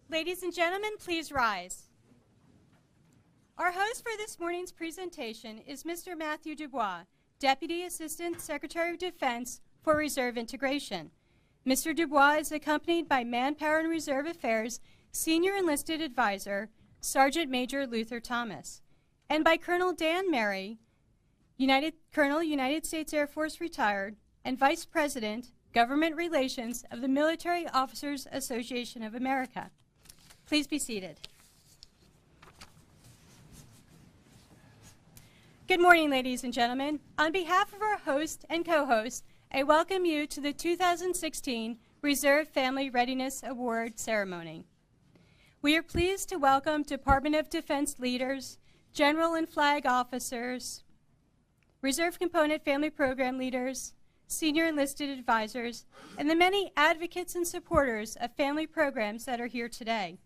Ladies and gentlemen, please rise. Our host for this morning's presentation is Mr. Matthew Dubois, Deputy Assistant Secretary of Defense for Reserve Integration. Mr. Dubois is accompanied by Manpower and Reserve Affairs Senior Enlisted Advisor, Sergeant Major Luther Thomas, and by Colonel Dan Mary, Colonel United States Air Force retired, and Vice President, Government Relations of the Military Officers Association of America. Please be seated. Good morning, ladies and gentlemen. On behalf of our host and co-host, I welcome you to the 2016 Reserve Family Readiness Award ceremony. We are pleased to welcome Department of Defense leaders, General and Flag officers, Reserve Component Family Program leaders, senior enlisted advisors, and the many advocates and supporters of family programs that are here today.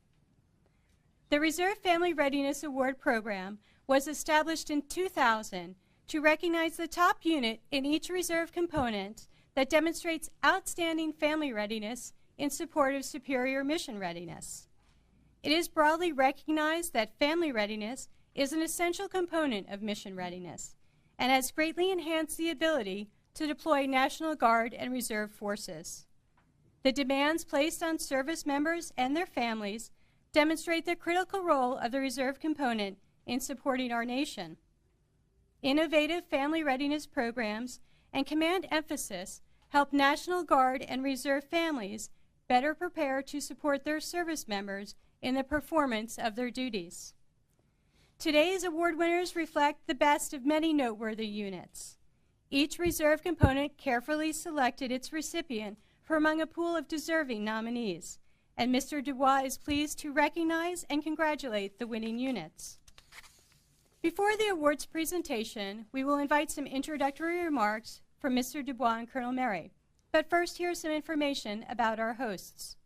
The Reserve Family Readiness Award program was established in 2000 to recognize the top unit in each reserve component that demonstrates outstanding family readiness in support of superior mission readiness. It is broadly recognized that family readiness is an essential component of mission readiness and has greatly enhanced the ability to deploy National Guard and Reserve forces. The demands placed on service members and their families demonstrate the critical role of the reserve component in supporting our nation. Innovative family readiness programs and command emphasis help National Guard and Reserve families better prepare to support their service members in the performance of their duties. Today's award winners reflect the best of many noteworthy units. Each reserve component carefully selected its recipient from among a pool of deserving nominees, and Mr. Dubois is pleased to recognize and congratulate the winning units. Before the awards presentation, we will invite some introductory remarks from Mr. Dubois and Colonel Mary. But first, here's some information about our hosts.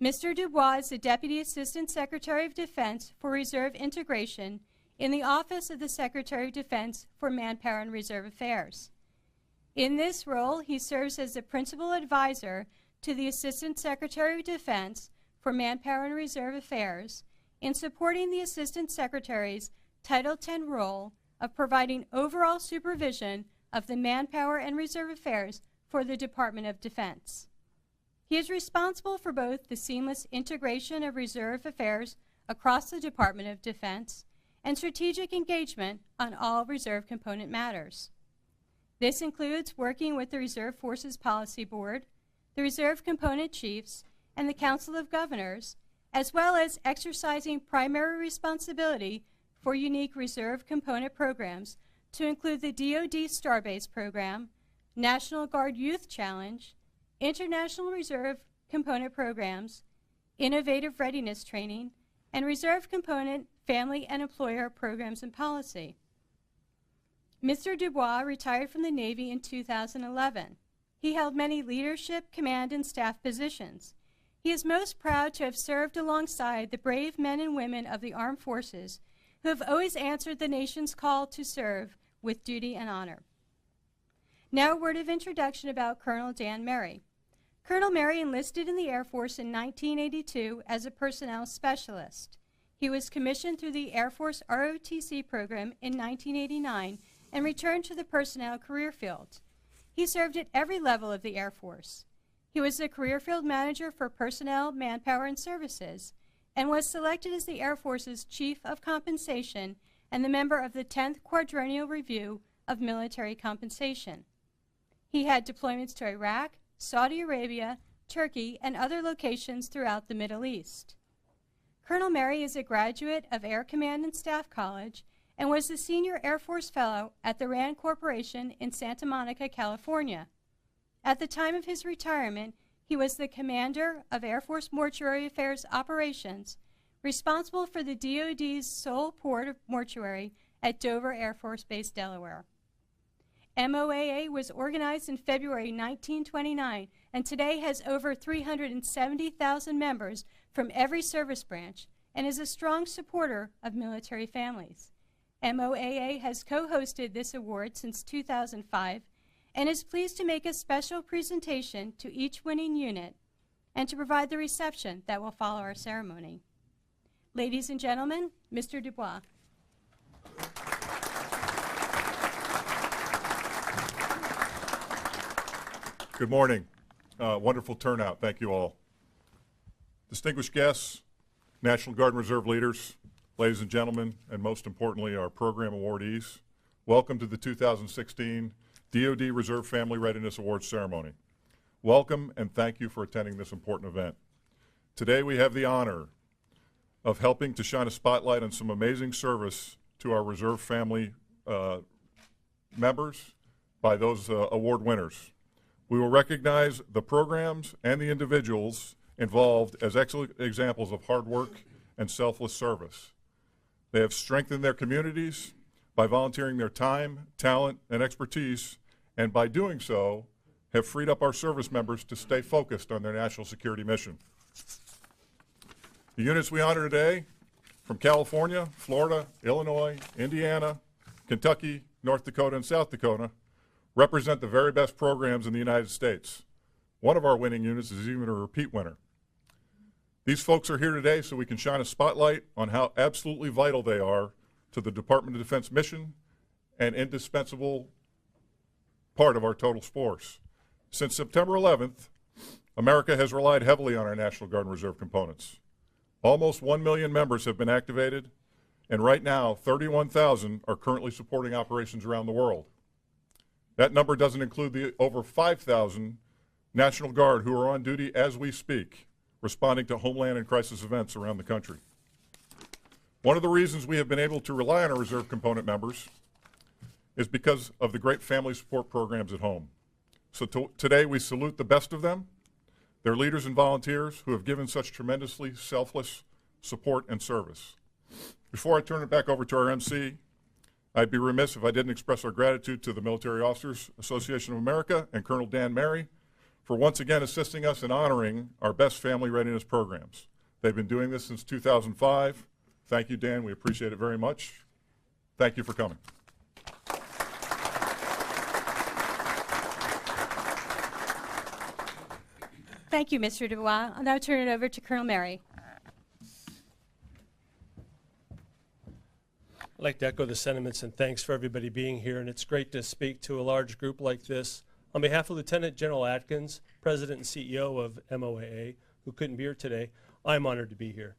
Mr. Dubois is the Deputy Assistant Secretary of Defense for Reserve Integration in the Office of the Secretary of Defense for Manpower and Reserve Affairs. In this role, he serves as the Principal Advisor to the Assistant Secretary of Defense for Manpower and Reserve Affairs in supporting the Assistant Secretary's Title X role of providing overall supervision of the Manpower and Reserve Affairs for the Department of Defense. He is responsible for both the seamless integration of Reserve Affairs across the Department of Defense and strategic engagement on all Reserve component matters. This includes working with the Reserve Forces Policy Board, the Reserve Component Chiefs, and the Council of Governors, as well as exercising primary responsibility for unique Reserve Component programs to include the DoD Starbase Program, National Guard Youth Challenge, International Reserve Component Programs, Innovative Readiness Training, and Reserve Component Family and Employer Programs and Policy. Mr. Dubois retired from the Navy in 2011. He held many leadership, command, and staff positions. He is most proud to have served alongside the brave men and women of the armed forces who have always answered the nation's call to serve with duty and honor. Now a word of introduction about Colonel Dan Mary. Colonel Mary enlisted in the Air Force in 1982 as a personnel specialist. He was commissioned through the Air Force ROTC program in 1989 and returned to the personnel career field. He served at every level of the Air Force. He was the career field manager for personnel, manpower, and services, and was selected as the Air Force's Chief of Compensation and the member of the 10th Quadrennial Review of Military Compensation. He had deployments to Iraq, Saudi Arabia, Turkey, and other locations throughout the Middle East. Colonel Mary is a graduate of Air Command and Staff College and was the Senior Air Force Fellow at the RAND Corporation in Santa Monica, California. At the time of his retirement, he was the Commander of Air Force Mortuary Affairs Operations, responsible for the DoD's sole port mortuary at Dover Air Force Base, Delaware. MOAA was organized in February 1929 and today has over 370,000 members from every service branch and is a strong supporter of military families. MOAA has co-hosted this award since 2005 and is pleased to make a special presentation to each winning unit and to provide the reception that will follow our ceremony. Ladies and gentlemen, Mr. Dubois. Good morning. Wonderful turnout. Thank you all. Distinguished guests, National Guard and Reserve leaders, ladies and gentlemen, and most importantly, our program awardees, welcome to the 2016 DoD Reserve Family Readiness Award ceremony. Welcome and thank you for attending this important event. Today we have the honor of helping to shine a spotlight on some amazing service to our Reserve family members by those award winners. We will recognize the programs and the individuals involved as excellent examples of hard work and selfless service. They have strengthened their communities by volunteering their time, talent, and expertise, and by doing so, have freed up our service members to stay focused on their national security mission. The units we honor today, from California, Florida, Illinois, Indiana, Kentucky, North Dakota, and South Dakota, represent the very best programs in the United States. One of our winning units is even a repeat winner. These folks are here today so we can shine a spotlight on how absolutely vital they are to the Department of Defense mission and indispensable part of our total force. Since September 11th, America has relied heavily on our National Guard and Reserve components. Almost 1 million members have been activated, and right now, 31,000 are currently supporting operations around the world. That number doesn't include the over 5,000 National Guard who are on duty as we speak, responding to homeland and crisis events around the country. One of the reasons we have been able to rely on our Reserve component members is because of the great family support programs at home. So today we salute the best of them, their leaders and volunteers who have given such tremendously selfless support and service. Before I turn it back over to our MC, I'd be remiss if I didn't express our gratitude to the Military Officers Association of America and Colonel Dan Mary for once again assisting us in honoring our best family readiness programs. They've been doing this since 2005. Thank you, Dan. We appreciate it very much. Thank you for coming. Thank you, Mr. Dubois. I'll now turn it over to Colonel Mary. I'd like to echo the sentiments and thanks for everybody being here, and it's great to speak to a large group like this. On behalf of Lieutenant General Atkins, President and CEO of MOAA, who couldn't be here today, I'm honored to be here.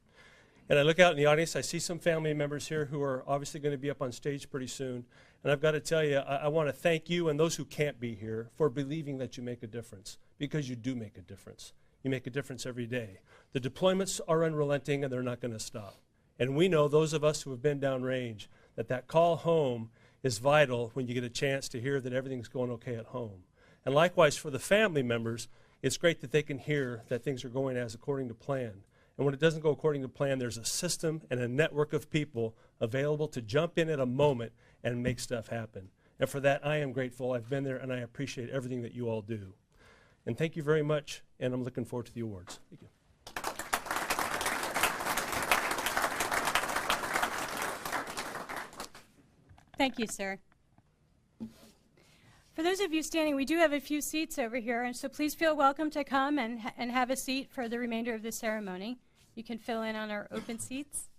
And I look out in the audience, I see some family members here who are obviously going to be up on stage pretty soon, and I've got to tell you, I want to thank you and those who can't be here for believing that you make a difference, because you do make a difference. You make a difference every day. The deployments are unrelenting and they're not going to stop. And we know, those of us who have been downrange, that call home is vital when you get a chance to hear that everything's going okay at home. And likewise for the family members, it's great that they can hear that things are going as according to plan. And when it doesn't go according to plan, there's a system and a network of people available to jump in at a moment and make stuff happen. And for that, I am grateful. I've been there and I appreciate everything that you all do. And thank you very much, and I'm looking forward to the awards. Thank you. Thank you, sir. For those of you standing, we do have a few seats over here, and so please feel welcome to come and have a seat for the remainder of the ceremony. You can fill in on our open seats.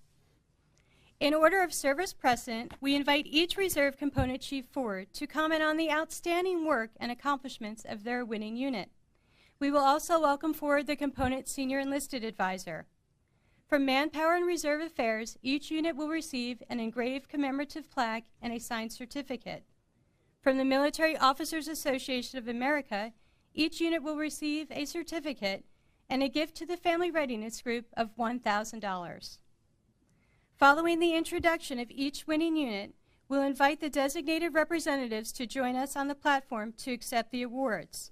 In order of service precedent, we invite each Reserve Component Chief forward to comment on the outstanding work and accomplishments of their winning unit. We will also welcome forward the Component Senior Enlisted Advisor. From Manpower and Reserve Affairs, each unit will receive an engraved commemorative plaque and a signed certificate. From the Military Officers Association of America, each unit will receive a certificate and a gift to the Family Readiness Group of $1,000. Following the introduction of each winning unit, we'll invite the designated representatives to join us on the platform to accept the awards.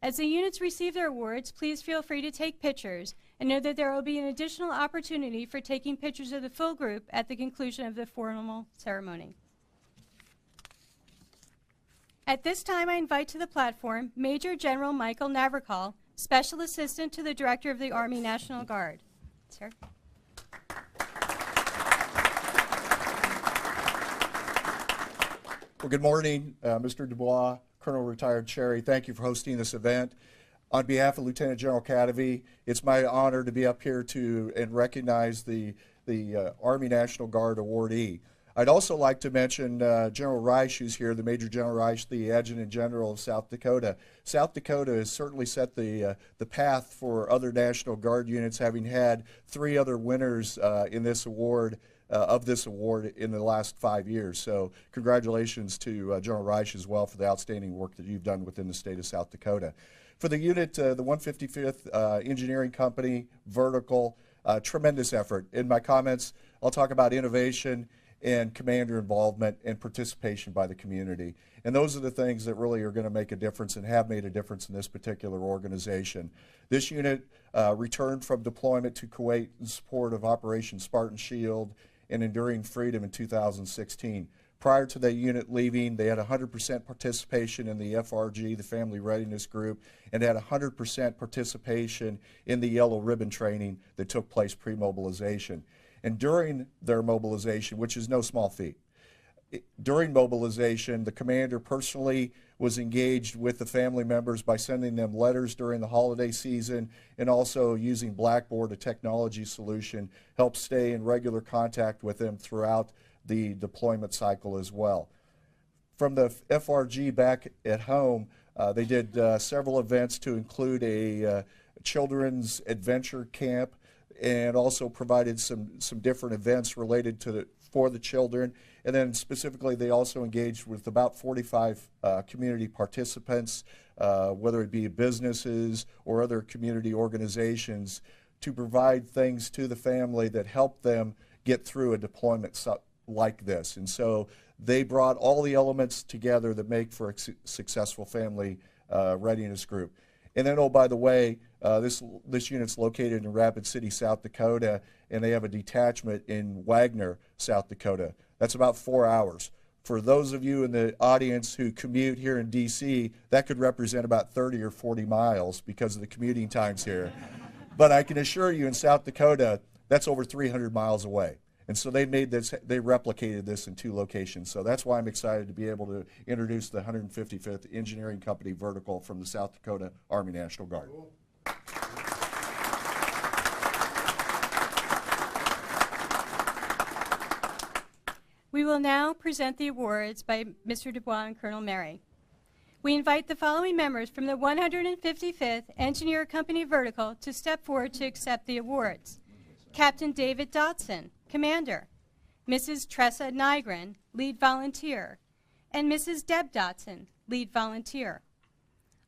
As the units receive their awards, please feel free to take pictures, and know that there will be an additional opportunity for taking pictures of the full group at the conclusion of the formal ceremony. At this time, I invite to the platform Major General Michael Navrakal, Special Assistant to the Director of the Army National Guard. Sir. Well, good morning, Mr. Dubois, Colonel Retired Cherry. Thank you for hosting this event. On behalf of Lieutenant General Cadavy, it's my honor to be up here and recognize the Army National Guard awardee. I'd also like to mention General Reich, who's here, the Major General Reich, the Adjutant General of South Dakota. South Dakota has certainly set the path for other National Guard units, having had 3 other winners in this award, in the last 5 years. So congratulations to General Reich as well for the outstanding work that you've done within the state of South Dakota. For the unit, the 155th Engineering Company, Vertical, tremendous effort. In my comments, I'll talk about innovation and commander involvement and participation by the community. And those are the things that really are going to make a difference and have made a difference in this particular organization. This unit returned from deployment to Kuwait in support of Operation Spartan Shield and Enduring Freedom in 2016. Prior to that unit leaving, they had 100% participation in the FRG, the Family Readiness Group, and had 100% participation in the Yellow Ribbon training that took place pre-mobilization. And during their mobilization, which is no small feat, during mobilization, the commander personally was engaged with the family members by sending them letters during the holiday season, and also using Blackboard, a technology solution, helped stay in regular contact with them throughout the deployment cycle as well. From the FRG back at home, they did several events to include a children's adventure camp, and also provided some different events related to for the children. And then specifically, they also engaged with about 45 community participants, whether it be businesses or other community organizations, to provide things to the family that help them get through a deployment like this. And so they brought all the elements together that make for a successful family readiness group. And then, oh, by the way, this unit's located in Rapid City, South Dakota, and they have a detachment in Wagner, South Dakota. That's about 4 hours. For those of you in the audience who commute here in D.C., that could represent about 30 or 40 miles because of the commuting times here. But I can assure you in South Dakota, that's over 300 miles away. And so they replicated this in 2 locations. So that's why I'm excited to be able to introduce the 155th Engineering Company Vertical from the South Dakota Army National Guard. Cool. We will now present the awards by Mr. Dubois and Colonel Mary. We invite the following members from the 155th Engineer Company Vertical to step forward to accept the awards. Captain David Dotson, Commander, Mrs. Tressa Nygren, Lead Volunteer, and Mrs. Deb Dotson, Lead Volunteer.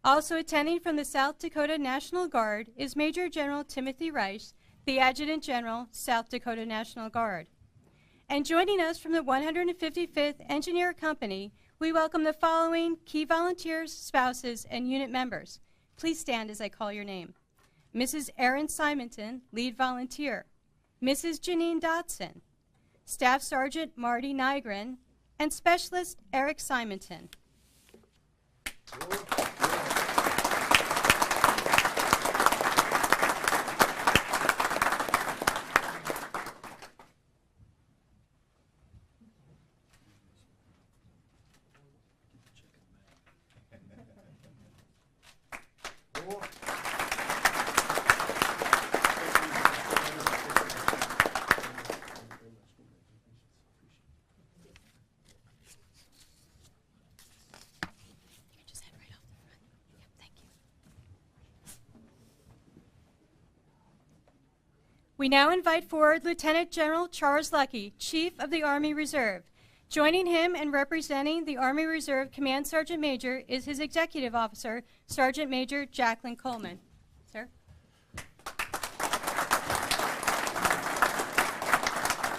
Also attending from the South Dakota National Guard is Major General Timothy Rice, the Adjutant General, South Dakota National Guard. And joining us from the 155th Engineer Company, we welcome the following key volunteers, spouses, and unit members. Please stand as I call your name. Mrs. Erin Simonton, Lead Volunteer, Mrs. Janine Dotson, Staff Sergeant Marty Nygren, and Specialist Eric Simonton. We now invite forward Lieutenant General Charles Lucky, Chief of the Army Reserve. Joining him and representing the Army Reserve Command Sergeant Major is his Executive Officer, Sergeant Major Jacqueline Coleman. Sir?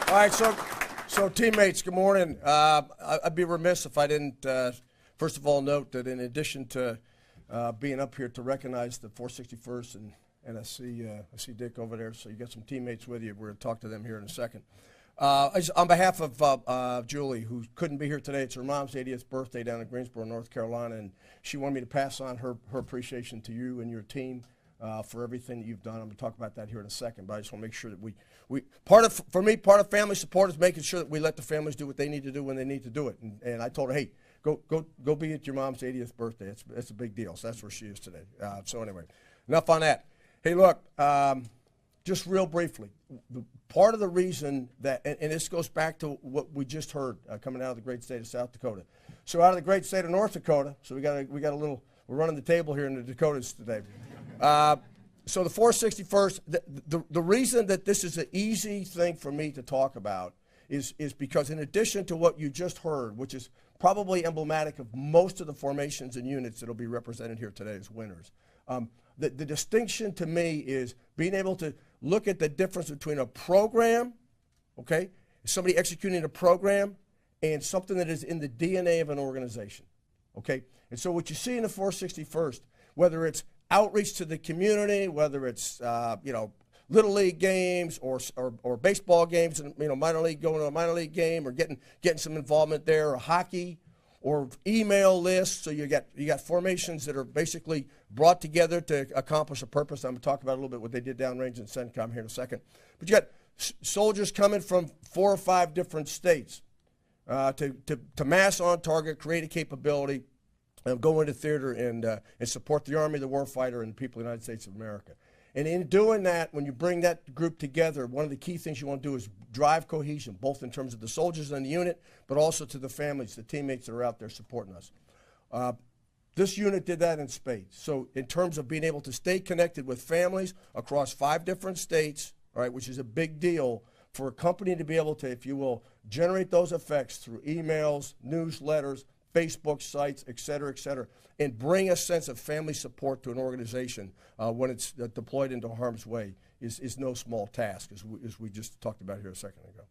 All right, so teammates, good morning. I'd be remiss if I didn't, first of all, note that in addition to being up here to recognize the 461st and I see Dick over there, so you got some teammates with you. We're going to talk to them here in a second. On behalf of Julie, who couldn't be here today, it's her mom's 80th birthday down in Greensboro, North Carolina, and she wanted me to pass on her appreciation to you and your team for everything that you've done. I'm going to talk about that here in a second, but I just want to make sure that for me, part of family support is making sure that we let the families do what they need to do when they need to do it. And I told her, hey, go be at your mom's 80th birthday. It's a big deal. So that's where she is today. So anyway, enough on that. Hey, look, just real briefly, part of the reason that, and this goes back to what we just heard coming out of the great state of South Dakota. So out of the great state of North Dakota, so we got a little, we're running the table here in the Dakotas today. So the 461st, the reason that this is an easy thing for me to talk about is because in addition to what you just heard, which is probably emblematic of most of the formations and units that will be represented here today as winners, the distinction to me is being able to look at the difference between a program, okay, somebody executing a program, and something that is in the DNA of an organization, okay? And so what you see in the 461st, whether it's outreach to the community, whether it's little league games or baseball games, and minor league, going to a minor league game, or getting some involvement there, or hockey, or email lists. So you got formations that are basically brought together to accomplish a purpose. I'm going to talk about a little bit what they did downrange in CENTCOM here in a second. But you got soldiers coming from 4 or 5 different states to mass on target, create a capability, go into theater and support the Army, the warfighter, and the people of the United States of America. And in doing that, when you bring that group together, one of the key things you want to do is drive cohesion, both in terms of the soldiers in the unit, but also to the families, the teammates that are out there supporting us. This unit did that in spades. So in terms of being able to stay connected with families across 5 different states, all right, which is a big deal for a company to be able to, if you will, generate those effects through emails, newsletters, Facebook sites, et cetera, and bring a sense of family support to an organization when it's deployed into harm's way is no small task, as we just talked about here a second ago.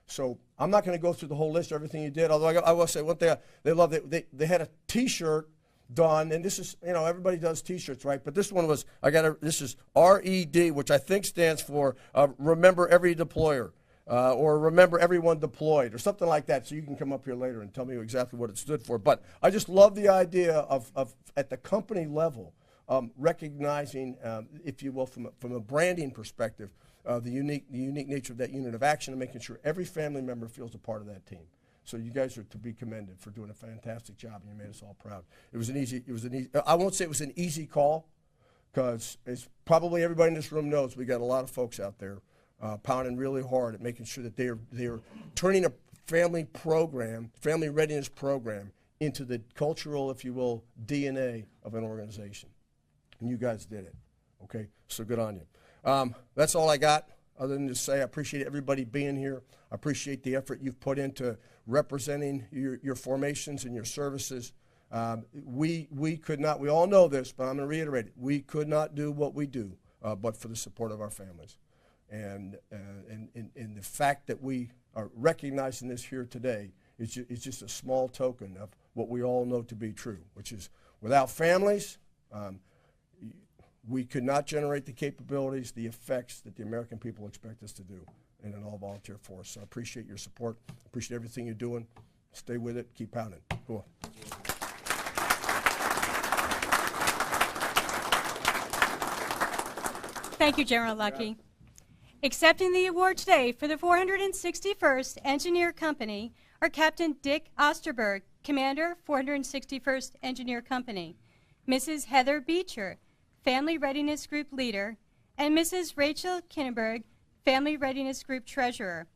So I'm not going to go through the whole list of everything you did, although I will say one thing they love. They had a T-shirt done, and this is, everybody does T-shirts, right? But this one was, this is RED, which I think stands for Remember Every Deployer. Or remember everyone deployed, or something like that. So you can come up here later and tell me exactly what it stood for. But I just love the idea of at the company level, recognizing, if you will, from a branding perspective, the unique nature of that unit of action, and making sure every family member feels a part of that team. So you guys are to be commended for doing a fantastic job, and you made us all proud. It was an easy. I won't say it was an easy call, because as probably everybody in this room knows, we got a lot of folks out there pounding really hard at making sure that they are turning a family readiness program into the cultural, if you will, DNA of an organization. And you guys did it. Okay, so good on you. That's all I got, other than to say I appreciate everybody being here. I appreciate the effort you've put into representing your formations and your services. We could not, we all know this, but I'm going to reiterate it. We could not do what we do but for the support of our families. And the fact that we are recognizing this here today is just a small token of what we all know to be true, which is without families, we could not generate the capabilities, the effects that the American people expect us to do in an all-volunteer force. So I appreciate your support. Appreciate everything you're doing. Stay with it. Keep pounding. Cool. Thank you, General Lucky. Accepting the award today for the 461st Engineer Company are Captain Dick Osterberg, Commander, 461st Engineer Company, Mrs. Heather Beecher, Family Readiness Group Leader, and Mrs. Rachel Kinneberg, Family Readiness Group Treasurer.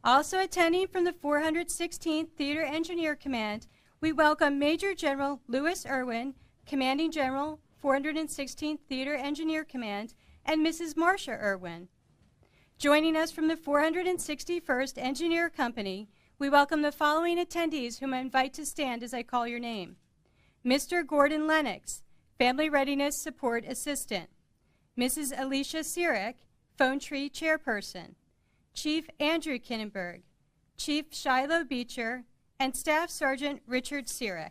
Also attending from the 416th Theater Engineer Command, we welcome Major General Lewis Irwin, Commanding General, 416th Theater Engineer Command, and Mrs. Marcia Irwin. Joining us from the 461st Engineer Company, we welcome the following attendees whom I invite to stand as I call your name. Mr. Gordon Lennox, Family Readiness Support Assistant. Mrs. Alicia Sirak, Phone Tree Chairperson. Chief Andrew Kinnenberg, Chief Shiloh Beecher, and Staff Sergeant Richard Sirak.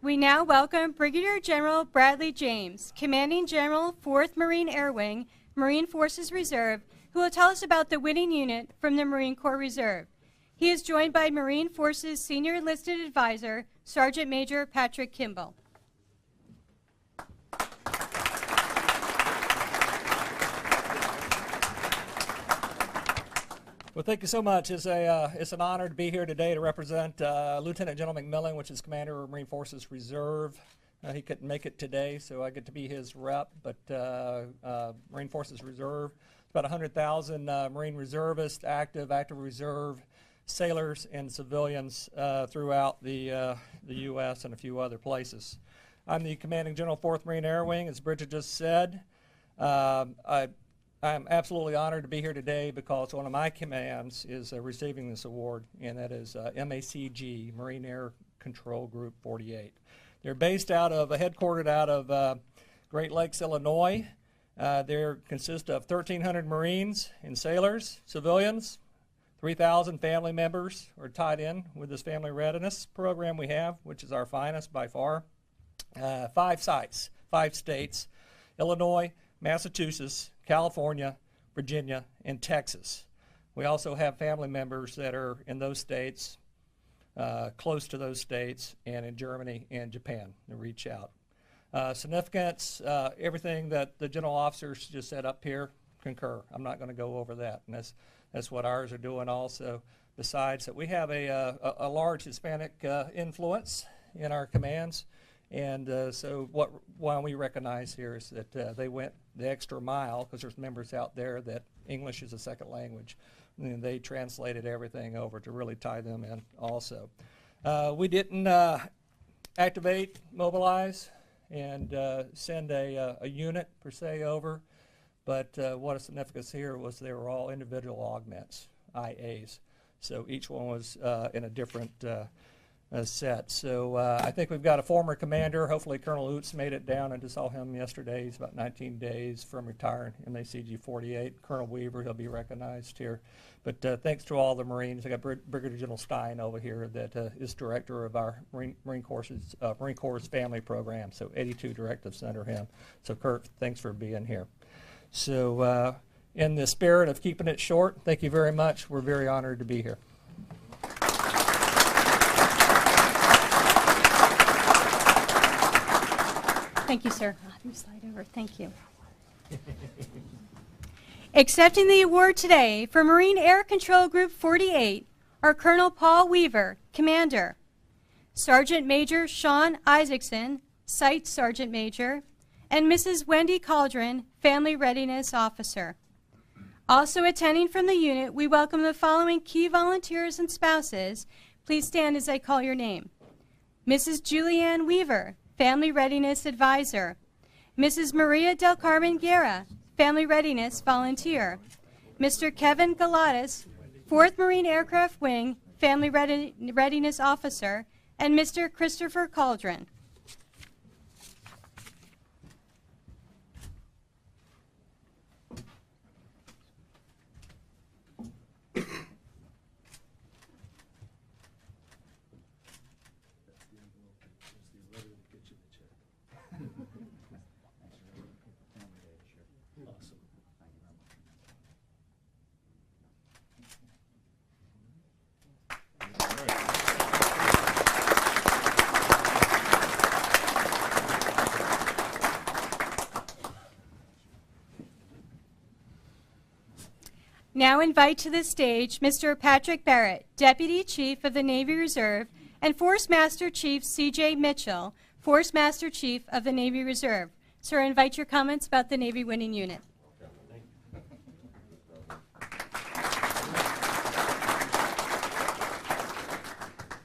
We now welcome Brigadier General Bradley James, Commanding General, 4th Marine Air Wing, Marine Forces Reserve, who will tell us about the winning unit from the Marine Corps Reserve. He is joined by Marine Forces Senior Enlisted Advisor, Sergeant Major Patrick Kimball. Well, thank you so much. It's an honor to be here today to represent Lieutenant General McMillan, which is Commander of Marine Forces Reserve. He couldn't make it today, so I get to be his rep, but Marine Forces Reserve, it's about 100,000 Marine reservists, active reserve, sailors, and civilians throughout the U.S. and a few other places. I'm the Commanding General, 4th Marine Air Wing, as Bridget just said. I'm absolutely honored to be here today because one of my commands is receiving this award, and that is MACG, Marine Air Control Group 48. They're based headquartered out of Great Lakes, Illinois. They consist of 1,300 Marines and sailors, civilians, 3,000 family members are tied in with this family readiness program we have, which is our finest by far. 5 sites, 5 states, Illinois, Massachusetts, California, Virginia, and Texas. We also have family members that are in those states, close to those states, and in Germany and Japan to reach out. Significance, everything that the general officers just said up here, concur. I'm not going to go over that, and that's what ours are doing also. Besides that, we have a large Hispanic influence in our commands. And so why we recognize here is that they went the extra mile, because there's members out there that English is a second language, and they translated everything over to really tie them in also. We didn't activate, mobilize, and send a unit per se over, but what is significance here was they were all individual augments, IAs. So each one was in a different set. So I think we've got a former commander. Hopefully Colonel Oots made it down. I just saw him yesterday. He's about 19 days from retiring, MACG 48. Colonel Weaver, he'll be recognized here. But thanks to all the Marines. I got Brigadier General Stein over here that is director of our Marine Corps family program. So 82 directives under him. So Kurt, thanks for being here. So in the spirit of keeping it short, thank you very much. We're very honored to be here. Thank you, sir. I'll have you slide over. Thank you. Accepting the award today for Marine Air Control Group 48 are Colonel Paul Weaver, Commander, Sergeant Major Sean Isaacson, Site Sergeant Major, and Mrs. Wendy Cauldron, Family Readiness Officer. Also attending from the unit, we welcome the following key volunteers and spouses. Please stand as I call your name. Mrs. Julianne Weaver, Family Readiness Advisor. Mrs. Maria Del Carmen Guerra, Family Readiness Volunteer. Mr. Kevin Galatas, 4th Marine Aircraft Wing, Family Readiness Officer, and Mr. Christopher Cauldron. Now invite to the stage Mr. Patrick Barrett, Deputy Chief of the Navy Reserve, and Force Master Chief C.J. Mitchell, Force Master Chief of the Navy Reserve. Sir, I invite your comments about the Navy winning unit.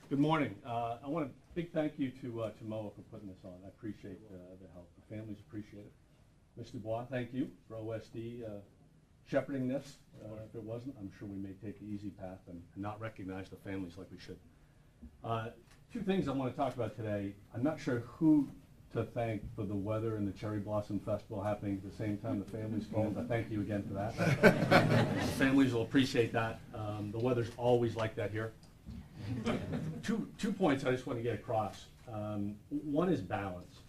Good morning. I want a big thank you to MOA for putting this on. I appreciate the help. The families appreciate it. Mr. Dubois, thank you for OSD shepherding this. If it wasn't, I'm sure we may take the easy path and not recognize the families like we should. 2 things I want to talk about today. I'm not sure who to thank for the weather and the Cherry Blossom Festival happening at the same time the families came, but thank you again for that. The families will appreciate that. The weather's always like that here. Two points I just want to get across. One is balance.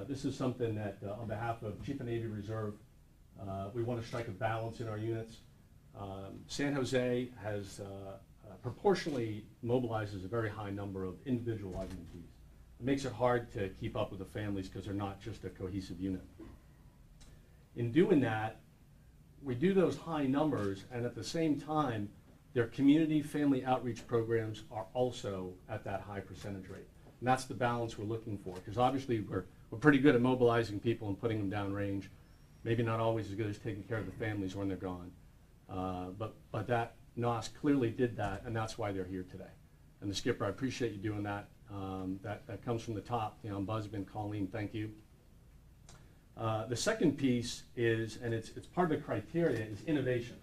This is something that, on behalf of Chief of Navy Reserve, we want to strike a balance in our units. San Jose has proportionally mobilizes a very high number of individual augmentees. It makes it hard to keep up with the families because they're not just a cohesive unit. In doing that, we do those high numbers, and at the same time, their community family outreach programs are also at that high percentage rate. And that's the balance we're looking for, because obviously we're pretty good at mobilizing people and putting them down range. Maybe not always as good as taking care of the families when they're gone. But that NOS clearly did that, and that's why they're here today. And the skipper, I appreciate you doing that. That comes from the top. You know, Busman, Colleen, thank you. The second piece is, and it's part of the criteria, is innovation,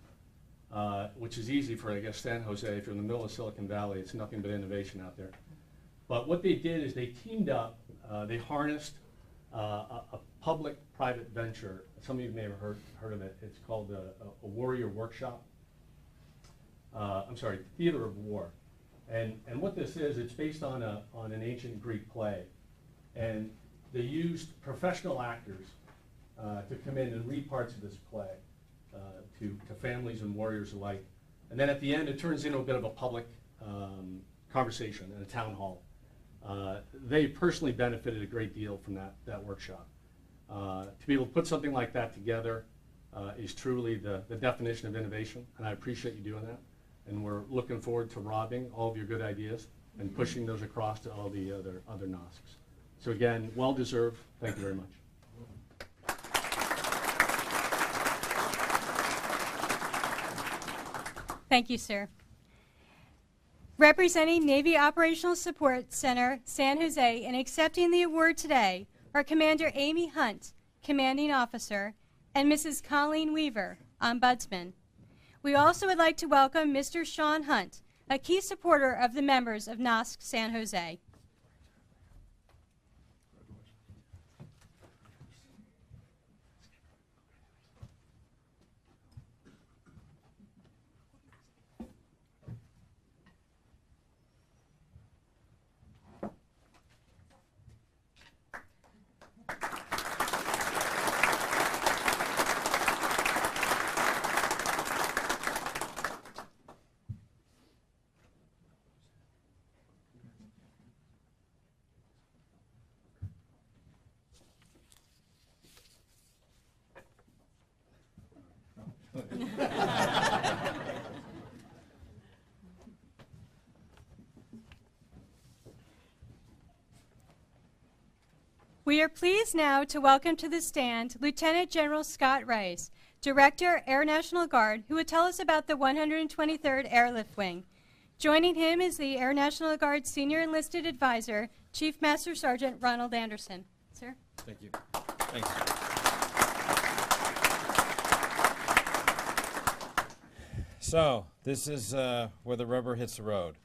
which is easy for, I guess, San Jose. If you're in the middle of Silicon Valley, it's nothing but innovation out there. But what they did is they teamed up, they harnessed a public-private venture. Some of you may have heard of it. It's called a Warrior Workshop. Theater of War. And what this is, it's based on an ancient Greek play. And they used professional actors to come in and read parts of this play to families and warriors alike. And then at the end, it turns into a bit of a public conversation in a town hall. They personally benefited a great deal from that workshop. To be able to put something like that together is truly the definition of innovation, and I appreciate you doing that. And we're looking forward to robbing all of your good ideas and pushing those across to all the other NOSCs. So again, well deserved. Thank you very much. Thank you, sir. Representing Navy Operational Support Center, San Jose, and accepting the award today are Commander Amy Hunt, Commanding Officer, and Mrs. Colleen Weaver, Ombudsman. We also would like to welcome Mr. Sean Hunt, a key supporter of the members of NOSC San Jose. We are pleased now to welcome to the stand Lieutenant General Scott Rice, Director, Air National Guard, who will tell us about the 123rd Airlift Wing. Joining him is the Air National Guard Senior Enlisted Advisor, Chief Master Sergeant Ronald Anderson. Sir? Thank you. Thanks. So, this is where the rubber hits the road.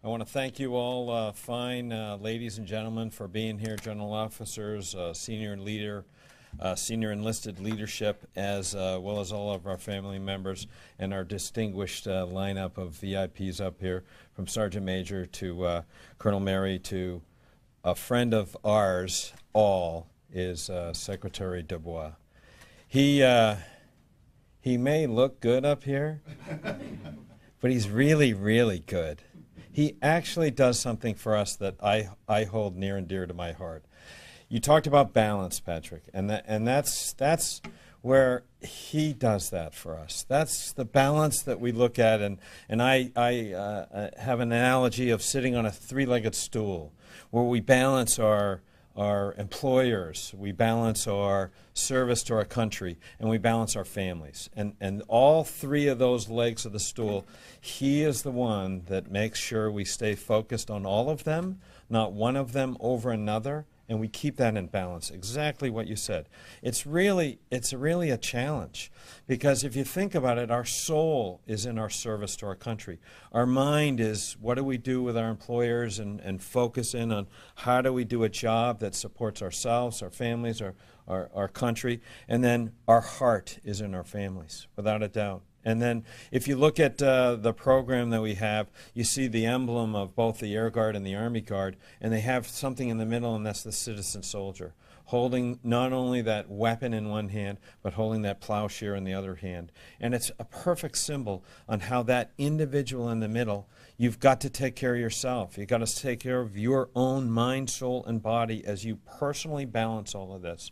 I want to thank you all fine ladies and gentlemen for being here, general officers, senior enlisted leadership, as well as all of our family members and our distinguished lineup of VIPs up here, from Sergeant Major to Colonel Mary to a friend of ours all is Secretary Dubois. He may look good up here, but he's really, really good. He actually does something for us that I hold near and dear to my heart. You talked about balance, Patrick, and that's where he does that for us. That's the balance that we look at, and I have an analogy of sitting on a three-legged stool, where we balance our employers, we balance our service to our country, and we balance our families. And all three of those legs of the stool, he is the one that makes sure we stay focused on all of them, not one of them over another, and we keep that in balance. Exactly what you said. It's really a challenge, because if you think about it, our soul is in our service to our country. Our mind is, what do we do with our employers, and focus in on how do we do a job that supports ourselves, our families, our country, and then our heart is in our families, without a doubt. And then if you look at the program that we have, you see the emblem of both the Air Guard and the Army Guard, and they have something in the middle, and that's the citizen soldier, holding not only that weapon in one hand, but holding that plowshare in the other hand. And it's a perfect symbol on how that individual in the middle, you've got to take care of yourself. You've got to take care of your own mind, soul, and body as you personally balance all of this.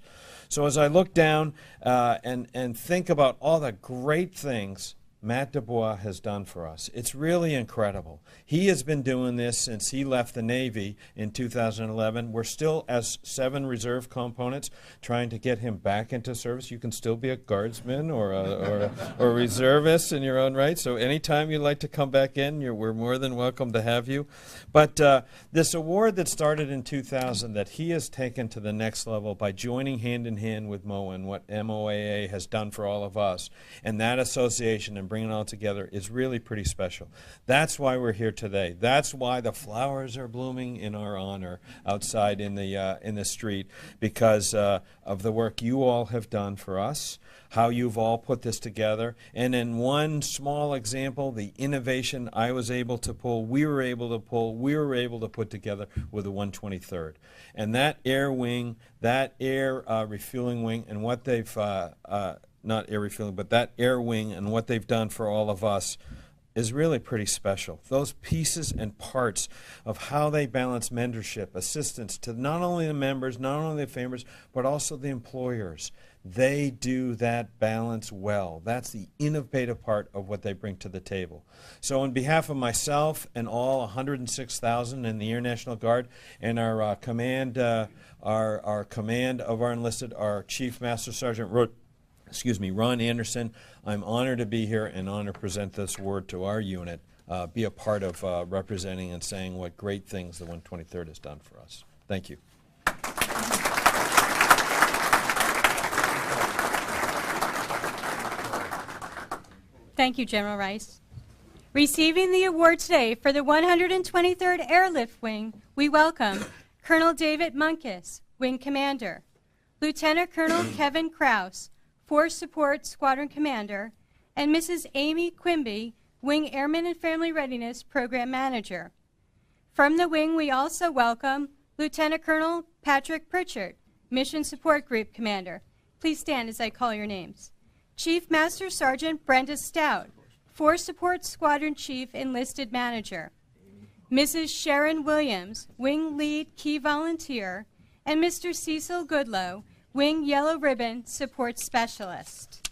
So as I look down and think about all the great things Matt Dubois has done for us, it's really incredible. He has been doing this since he left the Navy in 2011. We're still, as 7 reserve components, trying to get him back into service. You can still be a guardsman or a reservist in your own right. So anytime you'd like to come back in, we're more than welcome to have you. But this award that started in 2000 that he has taken to the next level by joining hand in hand with MOA and what MOAA has done for all of us, and that association and bringing it all together is really pretty special. That's why we're here today. That's why the flowers are blooming in our honor outside in the street, because of the work you all have done for us, how you've all put this together, and in one small example, the innovation I was able to pull, we were able to put together with the 123rd. And that air wing, that air refueling wing, and what they've not air refueling, but that air wing and what they've done for all of us is really pretty special. Those pieces and parts of how they balance mentorship, assistance to not only the members, not only the families, but also the employers. They do that balance well. That's the innovative part of what they bring to the table. So on behalf of myself and all 106,000 in the Air National Guard and our command of our enlisted, our Chief Master Sergeant Ron Anderson, I'm honored to be here and honored to present this award to our unit, be a part of representing and saying what great things the 123rd has done for us. Thank you. Thank you, General Rice. Receiving the award today for the 123rd Airlift Wing, we welcome Colonel David Munkus, Wing Commander, Lieutenant Colonel Kevin Krause, Force Support Squadron Commander, and Mrs. Amy Quimby, Wing Airmen and Family Readiness Program Manager. From the wing, we also welcome Lieutenant Colonel Patrick Pritchard, Mission Support Group Commander. Please stand as I call your names. Chief Master Sergeant Brenda Stout, Force Support Squadron Chief Enlisted Manager. Mrs. Sharon Williams, Wing Lead Key Volunteer, and Mr. Cecil Goodlow, Wing Yellow Ribbon Support Specialist.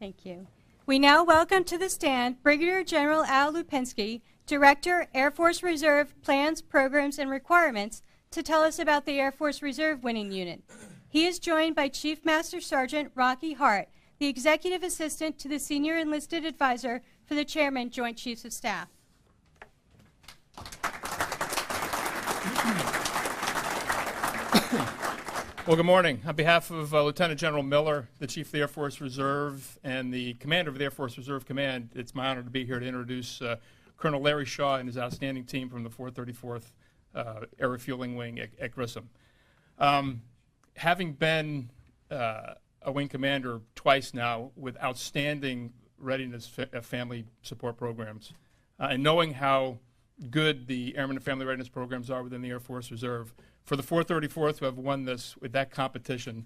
Thank you. We now welcome to the stand Brigadier General Al Lupinski, Director, Air Force Reserve Plans, Programs, and Requirements, to tell us about the Air Force Reserve Winning Unit. He is joined by Chief Master Sergeant Rocky Hart, the Executive Assistant to the Senior Enlisted Advisor for the Chairman, Joint Chiefs of Staff. Well, good morning. On behalf of Lieutenant General Miller, the Chief of the Air Force Reserve, and the Commander of the Air Force Reserve Command, it's my honor to be here to introduce Colonel Larry Shaw and his outstanding team from the 434th Air Refueling Wing at Grissom. Having been a wing commander twice now with outstanding readiness family support programs, and knowing how good the Airmen and Family Readiness programs are within the Air Force Reserve, for the 434th to have won this with that competition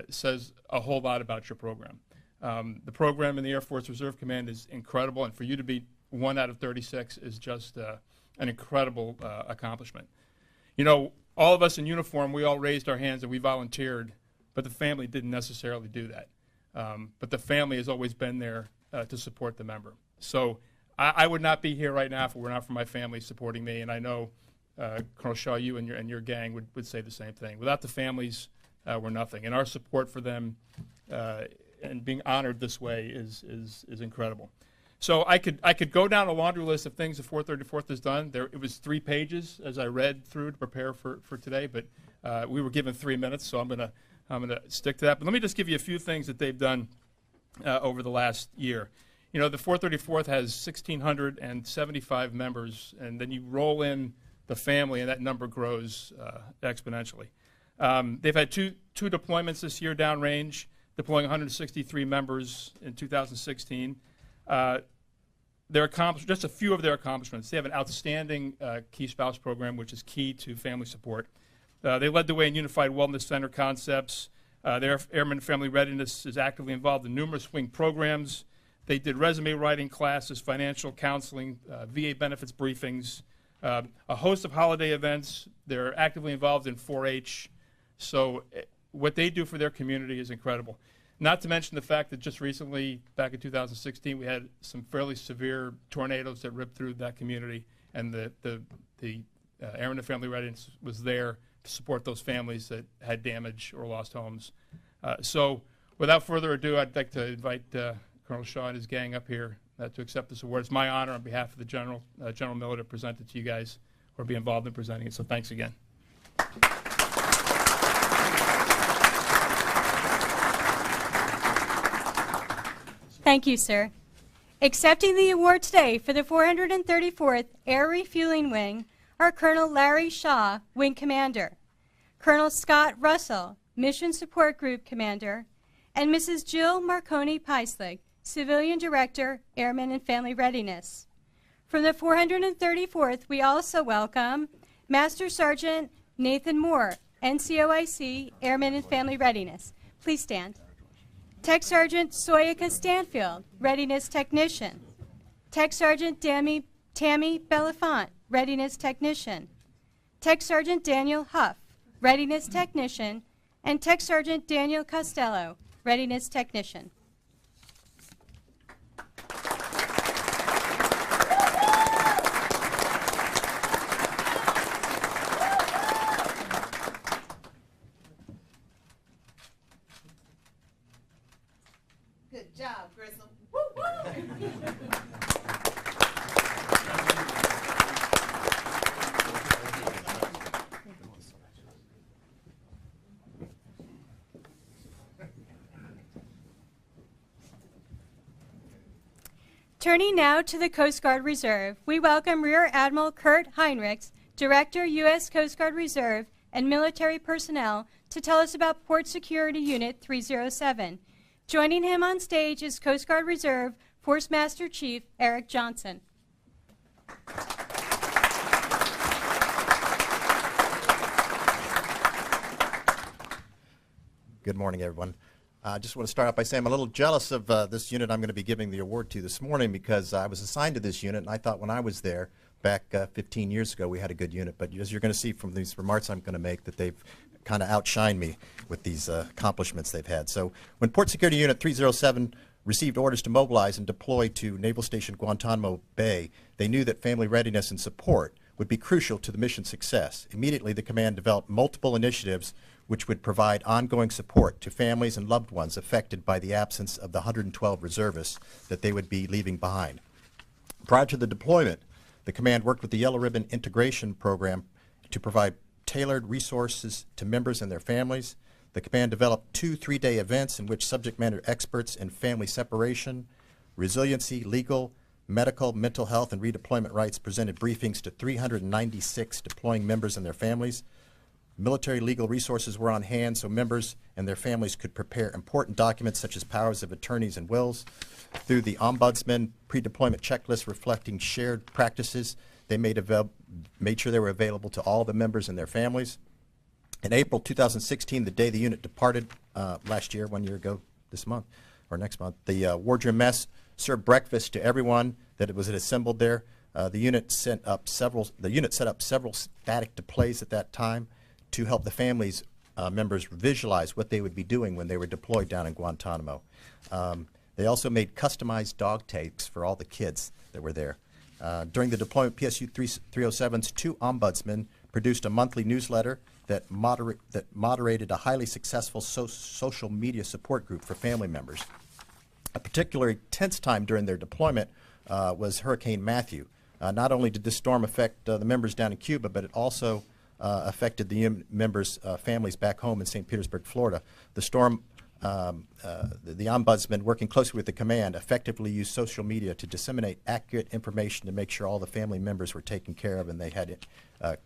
says a whole lot about your program. The program in the Air Force Reserve Command is incredible, and for you to be 1 out of 36 is just an incredible accomplishment. You know, all of us in uniform, we all raised our hands and we volunteered, but the family didn't necessarily do that. But the family has always been there to support the member. So I would not be here right now if it were not for my family supporting me, and I know Colonel Shaw, you and your gang would say the same thing. Without the families, we're nothing. And our support for them and being honored this way is incredible. So I could go down a laundry list of things the 434th has done. It was 3 pages as I read through to prepare for today, but we were given 3 minutes, so I'm gonna stick to that. But let me just give you a few things that they've done over the last year. You know, the 434th has 1,675 members, and then you roll in the family, and that number grows exponentially. They've had two deployments this year downrange, deploying 163 members in 2016. Just a few of their accomplishments. They have an outstanding Key Spouse program, which is key to family support. They led the way in Unified Wellness Center concepts. Their Airman Family Readiness is actively involved in numerous wing programs. They did resume writing classes, financial counseling, VA benefits briefings, a host of holiday events. They're actively involved in 4-H. So what they do for their community is incredible. Not to mention the fact that just recently, back in 2016, we had some fairly severe tornadoes that ripped through that community, and the Airmen and Family Readiness was there to support those families that had damage or lost homes. So without further ado, I'd like to invite Colonel Shaw and his gang up here to accept this award. It's my honor on behalf of the General Miller to present it to you guys or be involved in presenting it, so thanks again. Thank you, sir. Accepting the award today for the 434th Air Refueling Wing are Colonel Larry Shaw, Wing Commander, Colonel Scott Russell, Mission Support Group Commander, and Mrs. Jill Marconi Peislig, Civilian Director, Airmen and Family Readiness. From the 434th, we also welcome Master Sergeant Nathan Moore, NCOIC, Airmen and Family Readiness. Please stand. Tech Sergeant Soyaka Stanfield, Readiness Technician. Tech Sergeant Tammy Belafont, Readiness Technician. Tech Sergeant Daniel Huff, Readiness Technician. And Tech Sergeant Daniel Costello, Readiness Technician. Good job, Grissom. Woo woo! Turning now to the Coast Guard Reserve, we welcome Rear Admiral Kurt Heinrichs, Director, U.S. Coast Guard Reserve and Military Personnel, to tell us about Port Security Unit 307. Joining him on stage is Coast Guard Reserve Force Master Chief Eric Johnson. Good morning, everyone. I just want to start out by saying I'm a little jealous of this unit I'm going to be giving the award to this morning, because I was assigned to this unit, and I thought when I was there back 15 years ago we had a good unit. But as you're going to see from these remarks I'm going to make, that they've kind of outshined me with these accomplishments they've had. So when Port Security Unit 307 received orders to mobilize and deploy to Naval Station Guantanamo Bay, they knew that family readiness and support would be crucial to the mission's success. Immediately, the command developed multiple initiatives which would provide ongoing support to families and loved ones affected by the absence of the 112 reservists that they would be leaving behind. Prior to the deployment, the command worked with the Yellow Ribbon Integration Program to provide tailored resources to members and their families. The command developed 2 3-day events in which subject matter experts in family separation, resiliency, legal, medical, mental health, and redeployment rights presented briefings to 396 deploying members and their families. Military legal resources were on hand so members and their families could prepare important documents such as powers of attorneys and wills. Through the Ombudsman pre-deployment checklist reflecting shared practices, they made sure they were available to all the members and their families. In April 2016, the day the unit departed last year, 1 year ago this month, or next month, the wardroom mess served breakfast to everyone that was assembled there. The unit set up several static displays at that time to help the families members visualize what they would be doing when they were deployed down in Guantanamo. They also made customized dog tags for all the kids that were there. During the deployment, PSU 307's 2 ombudsmen produced a monthly newsletter that moderated a highly successful social media support group for family members. A particularly tense time during their deployment was Hurricane Matthew. Not only did this storm affect the members down in Cuba, but it also affected the members' families back home in St. Petersburg, Florida. The storm, the Ombudsman, working closely with the command, effectively used social media to disseminate accurate information to make sure all the family members were taken care of and they had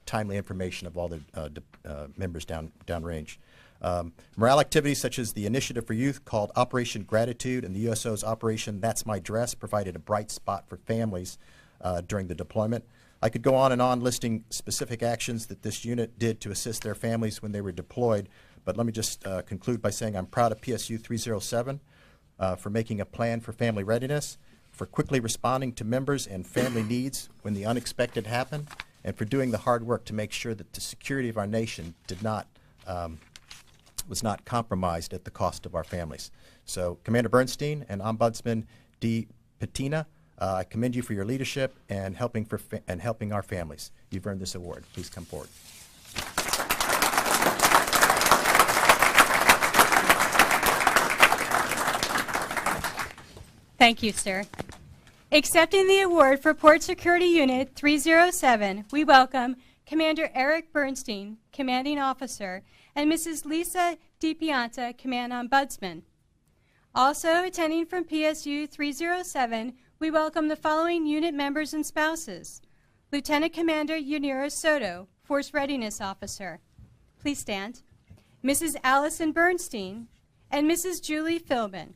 timely information of all the members downrange. Morale activities such as the Initiative for Youth called Operation Gratitude and the USO's Operation That's My Dress provided a bright spot for families during the deployment. I could go on and on listing specific actions that this unit did to assist their families when they were deployed, but let me just conclude by saying I'm proud of PSU 307 for making a plan for family readiness, for quickly responding to members and family needs when the unexpected happened, and for doing the hard work to make sure that the security of our nation was not compromised at the cost of our families. So, Commander Bernstein and Ombudsman D. Patina, I commend you for your leadership and helping our families. You've earned this award. Please come forward. Thank you, sir. Accepting the award for Port Security Unit 307, we welcome Commander Eric Bernstein, Commanding Officer, and Mrs. Lisa DiPianta, Command Ombudsman. Also attending from PSU 307, we welcome the following unit members and spouses. Lieutenant Commander Yanira Soto, Force Readiness Officer. Please stand. Mrs. Allison Bernstein and Mrs. Julie Philbin.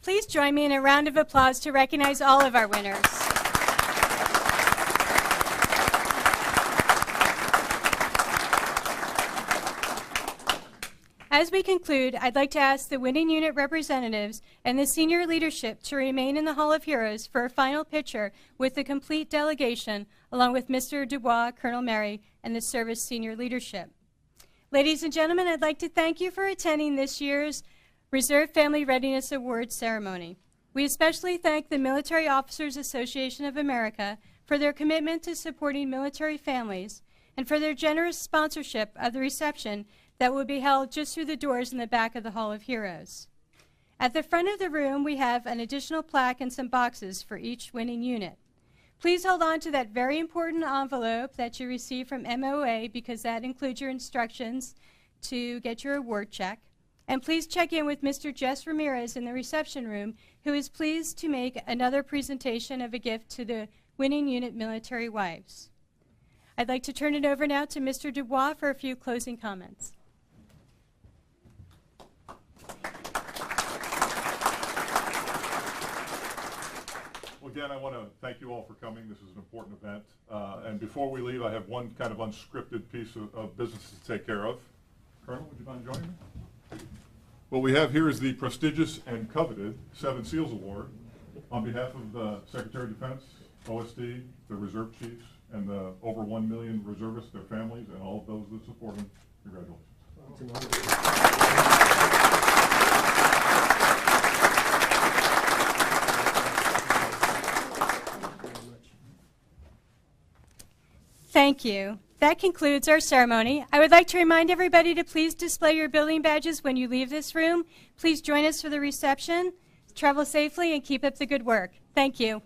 Please join me in a round of applause to recognize all of our winners. As we conclude, I'd like to ask the winning unit representatives and the senior leadership to remain in the Hall of Heroes for a final picture with the complete delegation, along with Mr. Dubois, Colonel Mary, and the service senior leadership. Ladies and gentlemen, I'd like to thank you for attending this year's Reserve Family Readiness Award ceremony. We especially thank the Military Officers Association of America for their commitment to supporting military families and for their generous sponsorship of the reception that will be held just through the doors in the back of the Hall of Heroes. At the front of the room, we have an additional plaque and some boxes for each winning unit. Please hold on to that very important envelope that you received from MOA because that includes your instructions to get your award check. And please check in with Mr. Jess Ramirez in the reception room, who is pleased to make another presentation of a gift to the winning unit military wives. I'd like to turn it over now to Mr. Dubois for a few closing comments. Well, again, I want to thank you all for coming. This is an important event. And before we leave, I have one kind of unscripted piece of business to take care of. Colonel, would you mind joining me? What we have here is the prestigious and coveted 7 SEALs Award on behalf of the Secretary of Defense, OSD, the Reserve Chiefs, and the over 1 million reservists, their families, and all of those that support them. Congratulations. Thank you. That concludes our ceremony. I would like to remind everybody to please display your building badges when you leave this room. Please join us for the reception. Travel safely and keep up the good work. Thank you.